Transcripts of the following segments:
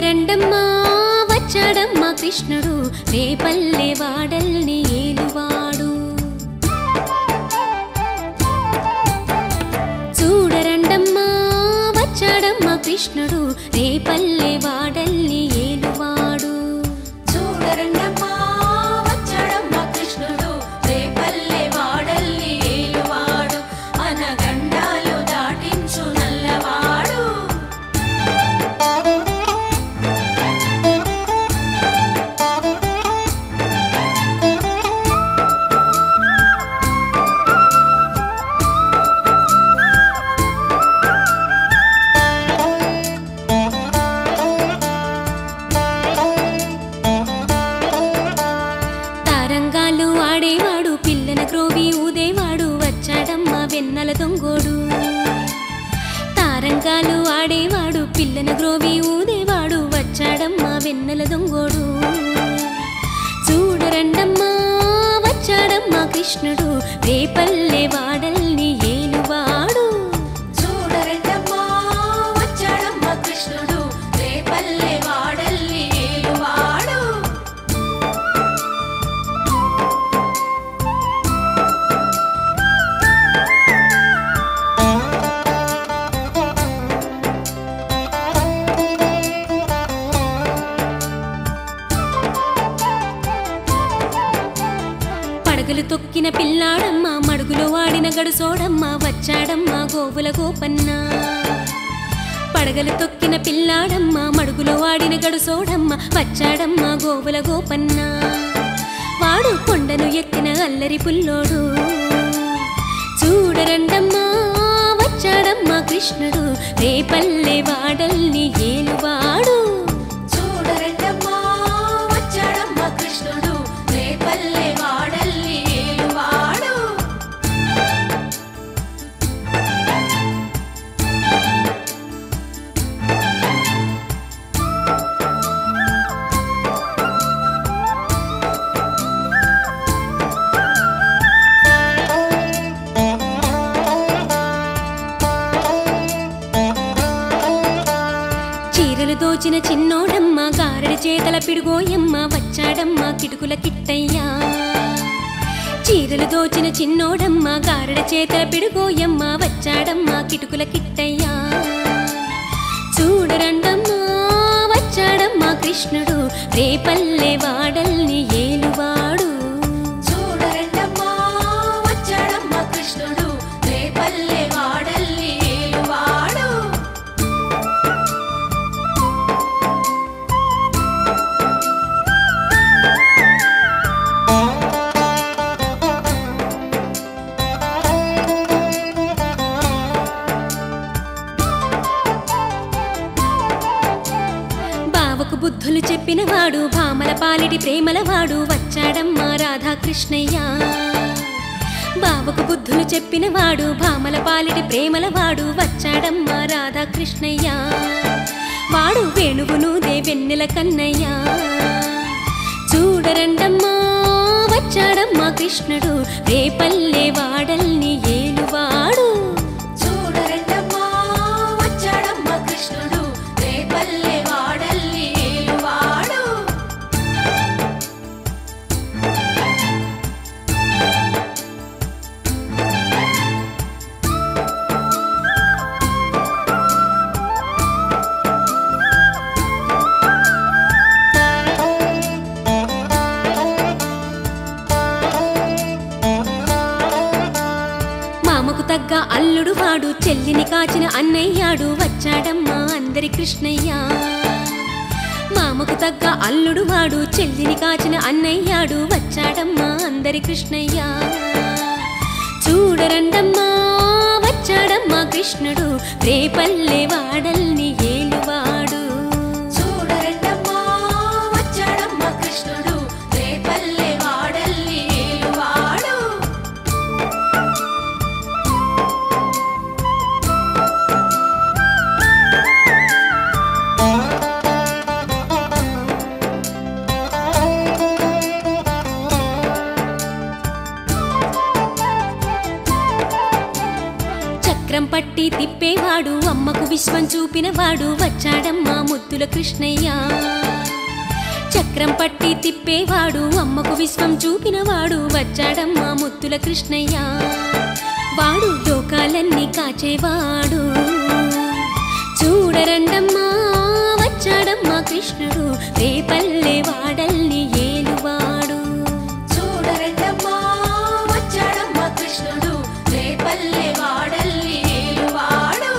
చూడరండమ్మా వచ్చాడమ్మా కృష్ణుడు రేపల్లె వాడల్ని ఏలువాడు. చూడరండమ్మా వచ్చాడమ్మా కృష్ణుడు రేపల్లె వాడల్ని ఏలువాడు. చూడరండమ్మా వచ్చాడమ్మా కృష్ణుడు రేపల్లె వాడల్ని ఏలువాడు. అనగండాలు దాటించు నల్లవాడు. తారంగాలు ఆడేవాడు పిల్లన క్రోవి ఊదేవాడు వచ్చాడమ్మా వెన్నెల దొంగోడు. తారంగాలు ఆడేవాడు పిల్లన గ్రోవి ఊదేవాడు వచ్చాడమ్మా వెన్నెల దొంగోడు. చూడరండమ్మా వచ్చాడమ్మా కృష్ణుడు రేపల్లె వాడల్ని ఏలువాడు. చూడరండమ్మా వచ్చాడమ్మా కృష్ణుడు రేపల్లె వాడల్ని ఏలువాడు. పడగలు తొక్కిన పిల్లాడమ్మ మడుగులో వాడిన గడుసోడమ్మ వచ్చాడమ్మ గోవుల గోపన్న. పడగలు తొక్కిన పిల్లాడమ్మ మడుగులో వాడిన గడుసోడమ్మ వచ్చాడమ్మ గోవుల గోపన్న. వాడు కొండను ఎక్కిన అల్లరి పుల్లోడు. చూడరండమ్మా వచ్చాడమ్మా కృష్ణుడు రేపల్లె వాడల్ని ఏలువాడు. చూడరండమ్మా వచ్చాడమ్మా కృష్ణుడు రేపల్లె వాడల్ని ఏలువాడు. చీరలు దోచిన చిన్నోడమ్మ గారడి చేతల పిడుగోయమ్మ వచ్చాడమ్మ కిటుకుల కిట్టయ్యా. చీరలు దోచిన చిన్నోడమ్మ గారడి చేతల పిడుగోయమ్మ వచ్చాడమ్మ కిటుకుల కిట్టయ్యా. చూడరండమ్మా వచ్చాడమ్మా కృష్ణుడు రేపల్లె వాడల్ని ఏలువాడు. చూడరండమ్మా వచ్చాడమ్మా కృష్ణుడు రేపల్లె వాడల్ని ఏలువాడు. బావకు బుద్ధులు చెప్పినవాడు భామల పాలిటి ప్రేమలవాడు వచ్చాడమ్మా రాధాకృష్ణయ్య. బావకు బుద్ధులు చెప్పినవాడు భామల పాలిటి ప్రేమలవాడు వచ్చాడమ్మా రాధాకృష్ణయ్య. వాడు వేణువునుదే వెన్నెల కన్నయ్య. చూడరండమ్మా వచ్చాడమ్మా కృష్ణుడు రేపల్లె వాడల్ని ఏలువాడు. చూడరండమ్మా వచ్చాడమ్మా కృష్ణుడు రేపల్లె వాడల్ని ఏలువాడు. మామకు తగ్గ అల్లుడు వాడు చెల్లిని కాచిన అన్నయ్యాడు వచ్చాడమ్మా అందరి కృష్ణయ్య. మామకు తగ్గ అల్లుడు వాడు చెల్లిని కాచిన అన్నయ్యాడు వచ్చాడమ్మా అందరి కృష్ణయ్య. చూడరండమ్మా వచ్చాడమ్మా కృష్ణుడు రేపల్లె వాడల్ని ఏలువాడు. చూడరండమ్మా వచ్చాడమ్మా కృష్ణుడు రేపల్లె వాడల్ని ఏలువాడు. చక్రం పట్టి తిప్పి తిప్పేవాడు అమ్మకు విశ్వం చూపినవాడు వచ్చాడమ్మా ముద్దుల కృష్ణయ్య. చక్రం పట్టి తిప్పేవాడు అమ్మకు విశ్వం చూపినవాడు వచ్చాడమ్మా ముద్దుల కృష్ణయ్య. వాడు లోకాలన్నీ కాచేవాడు చూడరండమ్మా వచ్చాడమ్మా కృష్ణుడు రేపల్లె వాడల్ని ఏలువాడు. చూడరండమ్మా వచ్చాడమ్మా కృష్ణుడు రేపల్లె వాడల్ని ఏలువాడు.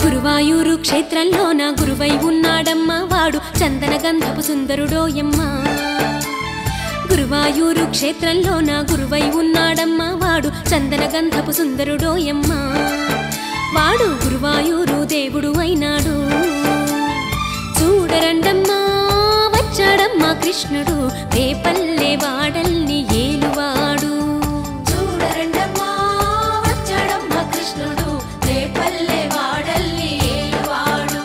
గురువాయూరు క్షేత్రంలో నా గురువై ఉన్నాడమ్మా వాడు చందన గంధపు సుందరుడోయమ్మ. గురువాయూరు క్షేత్రంలో నా గురువై ఉన్నాడమ్మా వాడు చందన గంధపు సుందరుడోయమ్మ. వాడు గురువాయూరు దేవుడు అయినాడు చూడరండమ్మా వచ్చాడమ్మా కృష్ణుడు రేపల్లె వాడల్ని ఏలువాడు. చూడరండమ్మా వచ్చాడమ్మా కృష్ణుడు రేపల్లె వాడల్ని ఏలువాడు.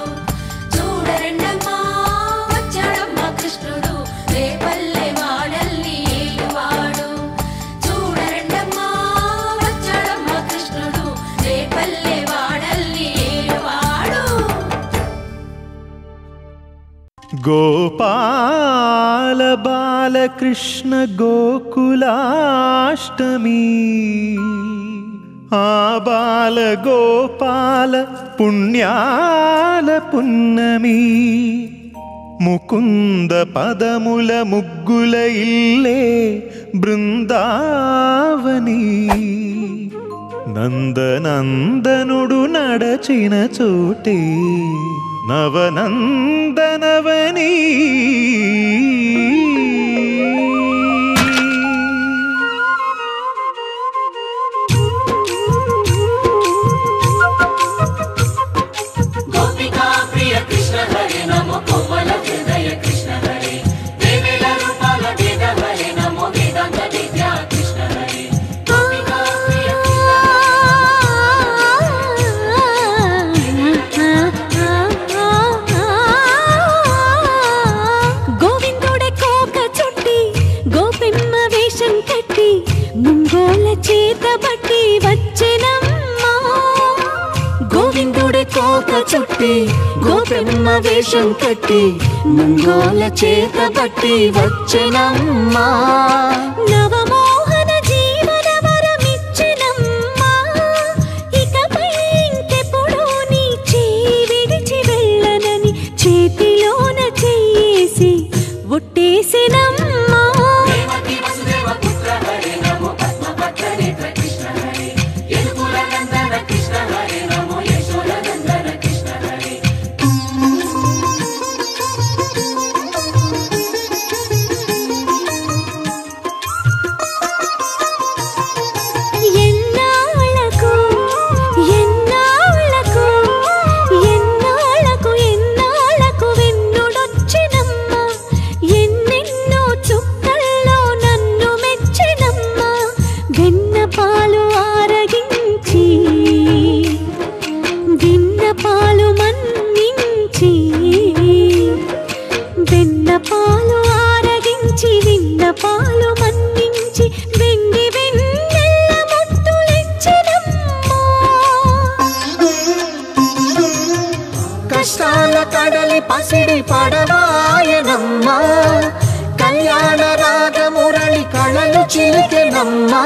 చూడరండమ్మా వచ్చాడమ్మా కృష్ణుడు రేపల్లె వాడల్ని ఏలువాడు. చూడరండమ్మా వచ్చాడమ్మా కృష్ణుడు రేపల్లె వాడల్ని ఏలువాడు. గోపాల బాలకృష్ణ గోకులాష్టమి ఆ బాల గోపాల పుణ్యాల పున్నమి ముకుంద పదముల ముగ్గుల ఇల్లే బృందావని నందనందనుడు నడచిన చోటే నవనందనవని గోపికా ప్రియ కృష్ణ హరే నమో కోమల హృదయ కృష్ణ హరే దేవేల రూపాల వేద హరే నమో వేదాంత విద్యా కృష్ణ హరే గోపికా ప్రియ గోవిందుడే కోక చుట్టి గోపెమ్మ వేషం కట్టి ముంగోల చేత బట్టి వచ్చెనమ్మా. గోవిందుడే కోక చుట్టి గోపెమ్మ వేషం కట్టి ముంగోల చేత బట్టి వచ్చెనమ్మా. నవమోహన జీవన వరమిచ్చెనమ్మా. ఇకపై ఇంకెప్పుడు నీ చేయి విడిచి వెళ్ళనని చేతిలోన చెయ్యేసి ఒట్టేసెనమ్మా. దేవకీ వసుదేవ పుత్ర హరే నమో పద్మపత్ర నేత్ర కృష్ణ హరే యదుకుల నందన కృష్ణ హరే నమో యశోద నందన కృష్ణ హరే ఎన్నాళ్ళకు ఎన్నాళ్ళకు ఎన్నాళ్ళకు ఎన్నాళ్ళకు వెన్నుడొచ్చినమ్మా. ఎన్నెన్నో చుక్కల్లో నన్ను మెచ్చినమ్మా. వెన్న పాలు ఆరగించి విన్న పాలు మన్నించి వెన్న పాలు ఆరగించి విన్న పాలు మన్నించి వెండి వెన్నెల్ల ముద్దులిచ్చినమ్మా. కష్టాల కడలి పసిడి పడవాయనమ్మా. కళ్యాణ రాగమురళి కళలు చిలికెనమ్మా.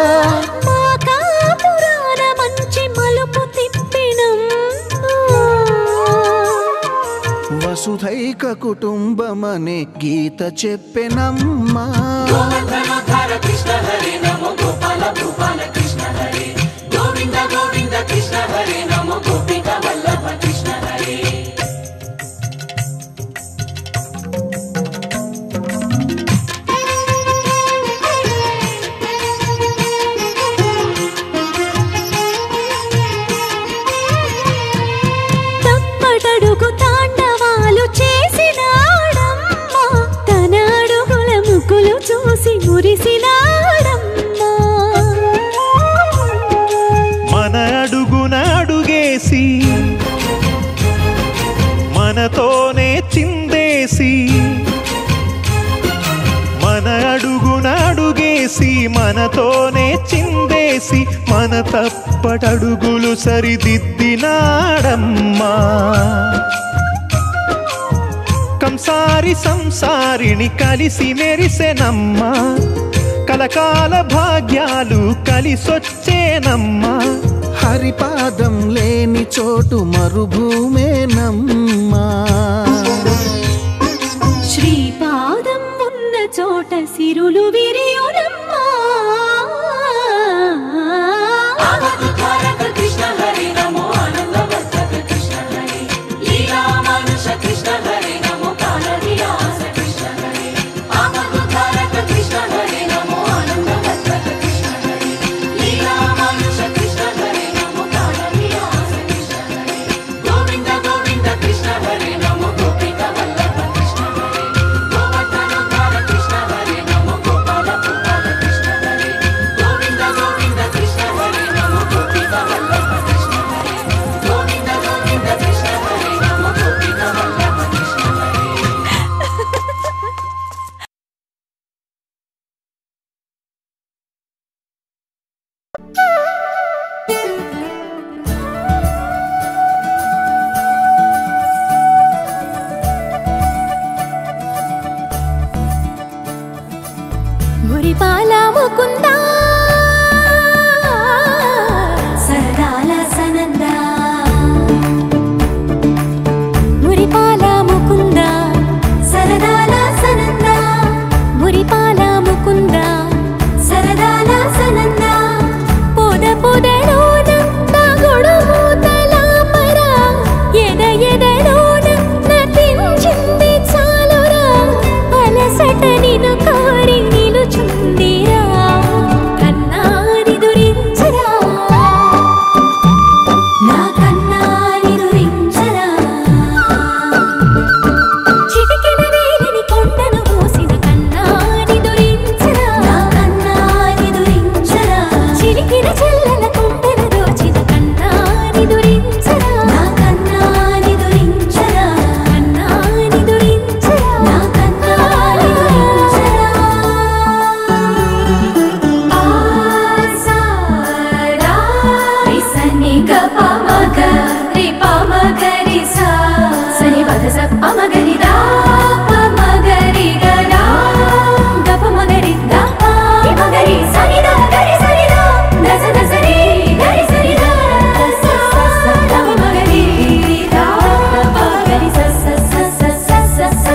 మా కాపురాన మంచి మలుపు తిప్పినమ్మా. వసుధైక కుటుంబమనే గీత చెప్పెనమ్మా. గోవర్ధనోద్ధార కృష్ణ హరే నమో గోపాల భూపాల కృష్ణ హరే గోవింద గోవింద కృష్ణ హరే నమో గోపిక వల్లభ కృష్ణ హరే తప్పటడుగు తాండవాలు చేసినాడమ్మా. తన అడుగుల ముగ్గులు చూసి మురిసినా మనతోనే చిందేసి మన తప్పటడుగులు సరిదిద్దినాడమ్మా. కంసారి సంసారిని కలిసి మెరిసెనమ్మా, కలకాల భాగ్యాలు కలిసొచ్చేనమ్మా. హరిపాదం లేని చోటు మరుభూమేనమ్మా. శ్రీపాదం ఉన్న చోట సిరులు విరియునమ్మా. కృష్ణ హరి నమో ఆనందవర్ధక కృష్ణ హరి లీలా మానుష కృష్ణ హరి నమో కాలవిలాస కృష్ణ హరి ఆపదుద్ధారక కృష్ణ హరి నమో ఆనందవర్ధక కృష్ణ హరి లీలా మానుష కృష్ణ హరి నమో కాలవిలాస కృష్ణ హరి గోవింద గోవింద కృష్ణ హరి నమో గోపిక వల్లభ కృష్ణ హరి గోవర్ధనోద్ధార కృష్ణ హరి నమో గోపాల గోపాల కృష్ణ హరి గోవింద గోవింద కృష్ణ హరి నమో గోపిక వల్లభ కృష్ణ హరి గోవింద గోవింద కృష్ణ హరి నమో గోపిక వల్లభ కృష్ణ హరి. మురిపాల ముకుందా సరదాల సనందా. మురిపాల ముకుందా సరదాల సనందా. మురిపాల ముకుందా సరదాల సనందా. పొద పొదలోన నా గొడుమూతల పర ఎద ఎదలోన నటించింది చాలురా. అలసట నిను కోరి నిలుచుందిరా. కన్నాని దురించరా నా కన్నాని దురించరా. చిటికెన వేలిని కొండను మోసిన కన్నాని దురించరా. నా కన్నాని దురించరా. చిలికిన చెల్లెల కొండను దోచిన కన్నాని దురించరా. నా కన్నాని దురించరా. కన్నాని దురించరా. నా కన్నాని దురించరా. ఆసారా రిసని గప మగ రి ప మగ రి సా సని పద స ప మగ రి దా ప మగ రి గ దా గప మగ రి దా రి మగ రి సని దా గ రి సని దా ద స ద స రి గ రి సని దా స స స ద ప మగ రి దా ప గ రి స స స స స స స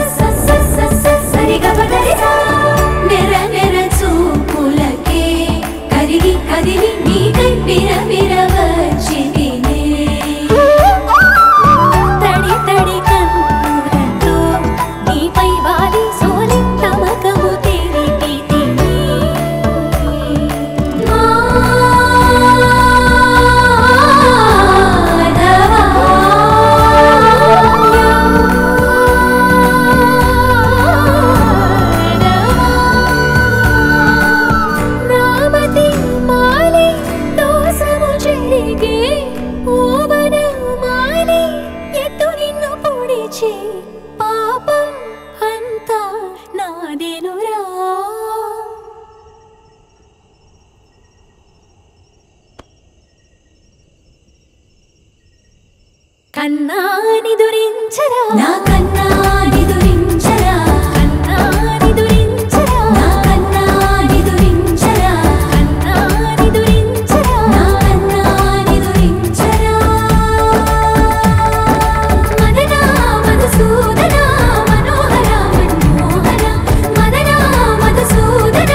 స స స స రి గ ప గ రి సా. నెర నెర చూపులకే కరిగి కదిలి నీకై విర విర వచ్చితినే. తడి తడి కన్నులతో నీపై వాలి సోలి తమకము తెలిపితినే. నామతి మాలి దోసము చెరిగే ఓవన మాలి ఎత్తు నిన్ను పొడిచే పాపం అంతా నాదేనురా. కన్నాని దురించరా. నా కన్నాని దురించరా. కన్నాని దురించరా. నా కన్నాని దురించరా. కన్నాని దురించరా. నా కన్నాని దురించరా. మదన మధుసూదన మనోహర మన్మోహర. మదన మధుసూదన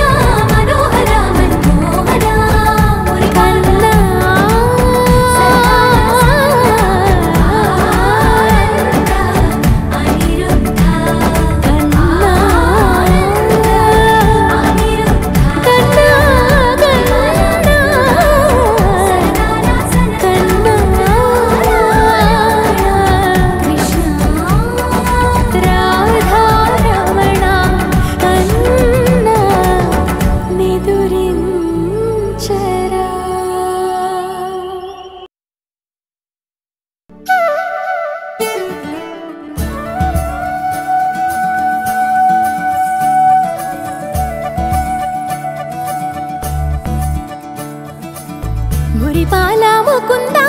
మనోహర మన్మోహర. మురికన్నా సరదా సరదా. మురిపాల ముకుందా